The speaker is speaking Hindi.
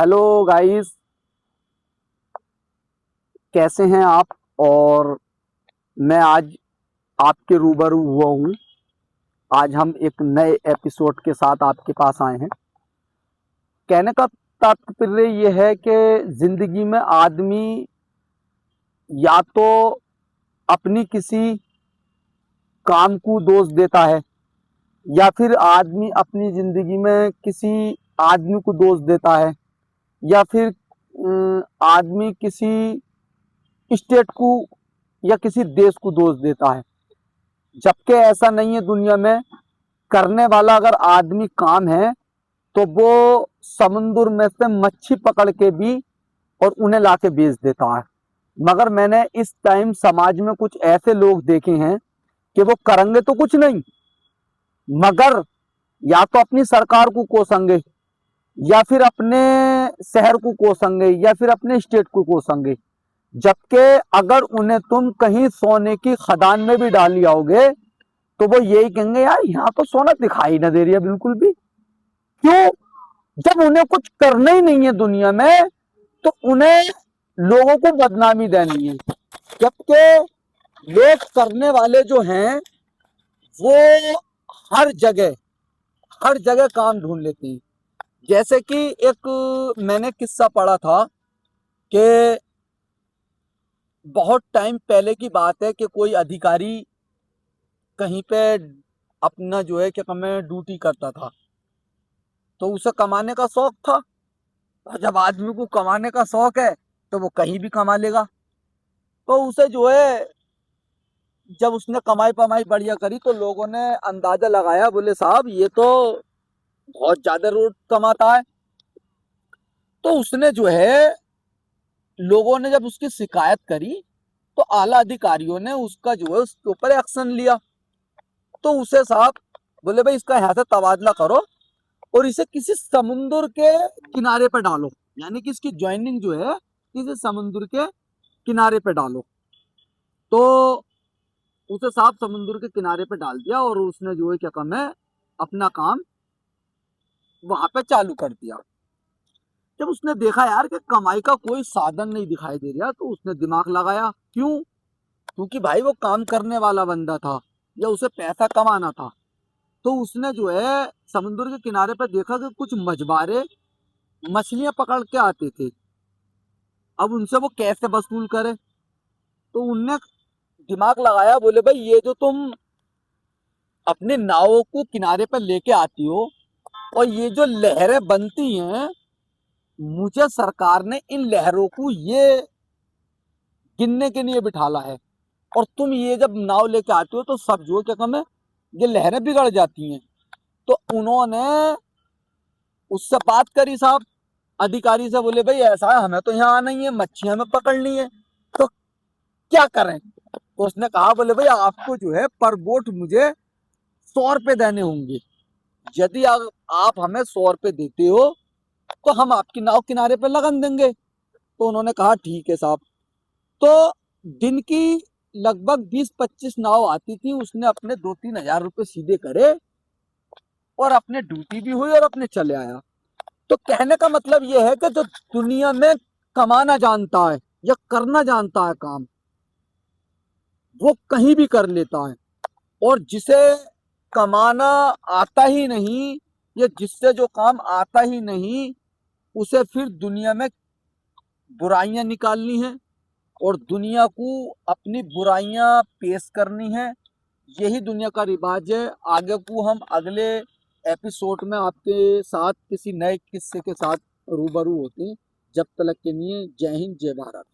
हेलो गाइस, कैसे हैं आप। और मैं आज आपके रूबरू हुआ हूँ। आज हम एक नए एपिसोड के साथ आपके पास आए हैं। कहने का तात्पर्य ये है कि जिंदगी में आदमी या तो अपनी किसी काम को दोष देता है, या फिर आदमी अपनी जिंदगी में किसी आदमी को दोष देता है, या फिर आदमी किसी स्टेट को या किसी देश को दोष देता है। जबकि ऐसा नहीं है दुनिया में। करने वाला अगर आदमी काम है तो वो समुद्र में से मच्छी पकड़ के भी और उन्हें लाके बेच देता है। मगर मैंने इस टाइम समाज में कुछ ऐसे लोग देखे हैं कि वो करेंगे तो कुछ नहीं, मगर या तो अपनी सरकार को कोसेंगे, या फिर अपने शहर को कोसेंगे, या फिर अपने स्टेट को कोसेंगे। जबकि अगर उन्हें तुम कहीं सोने की खदान में भी डाल आओगे तो वो यही कहेंगे, यार यहाँ तो सोना दिखाई ना दे रही है बिल्कुल भी। क्यों? जब उन्हें कुछ करना ही नहीं है दुनिया में तो उन्हें लोगों को बदनामी देनी है। जबकि लोग करने वाले जो हैं वो हर जगह हर जगह काम ढूंढ लेते हैं। जैसे कि एक मैंने किस्सा पढ़ा था कि बहुत टाइम पहले की बात है कि कोई अधिकारी कहीं पे अपना जो है क्या कहते हैं ड्यूटी करता था। तो उसे कमाने का शौक था, और जब आदमी को कमाने का शौक है तो वो कहीं भी कमा लेगा। तो उसे जो है, जब उसने कमाई पमाई बढ़िया करी तो लोगों ने अंदाजा लगाया, बोले साहब ये तो बहुत ज्यादा रोड कमाता है। तो उसने जो है, लोगों ने जब उसकी शिकायत करी तो आला अधिकारियों ने उसका जो है उसके ऊपर एक्शन लिया। तो उसे साहब बोले, भाई इसका यहाँ से तबादला करो और इसे किसी समुद्र के किनारे पे डालो, यानी कि इसकी ज्वाइनिंग जो है किसी समुद्र के किनारे पे डालो। तो उसे साफ समुद्र के किनारे पे डाल दिया और उसने जो है क्या काम है अपना काम वहां पे चालू कर दिया। जब उसने देखा यार कि कमाई का कोई साधन नहीं दिखाई दे रहा तो उसने दिमाग लगाया। क्यों? क्योंकि भाई वो काम करने वाला बंदा था या उसे पैसा कमाना था। तो उसने जो है समुद्र के किनारे पर देखा कि कुछ मछुआरे मछलियां पकड़ के आते थे। अब उनसे वो कैसे वसूल करे? तो उनने दिमाग लगाया, बोले भाई ये जो तुम अपने नावों को किनारे पर लेके आती हो और ये जो लहरें बनती हैं, मुझे सरकार ने इन लहरों को ये गिनने के लिए बिठाला है। और तुम ये जब नाव लेके आते हो तो सब जो क्या कम है ये लहरें बिगड़ जाती हैं। तो उन्होंने उससे बात करी साहब, अधिकारी से, बोले भाई ऐसा है हमें तो यहाँ आना ही है, मच्छी हमें पकड़नी है, तो क्या करें? तो उसने कहा, बोले भाई आपको जो है पर बोट मुझे 100 रुपए देने होंगे। यदि आप हमें 100 रुपए देते हो तो हम आपकी नाव किनारे पे लगन देंगे। तो उन्होंने कहा ठीक है साहब। तो दिन की लगभग 20-25 नाव आती थी, उसने अपने 2-3 हजार रुपए सीधे करे और अपने ड्यूटी भी हुई और अपने चले आया। तो कहने का मतलब यह है कि जो दुनिया में कमाना जानता है या करना जानता है काम, वो कहीं भी कर लेता है। और जिसे कमाना आता ही नहीं या जिससे जो काम आता ही नहीं, उसे फिर दुनिया में बुराइयां निकालनी है और दुनिया को अपनी बुराइयां पेश करनी है। यही दुनिया का रिवाज है। आगे को हम अगले एपिसोड में आपके साथ किसी नए किस्से के साथ रूबरू होते हैं। जब तक के लिए जय हिंद, जय भारत।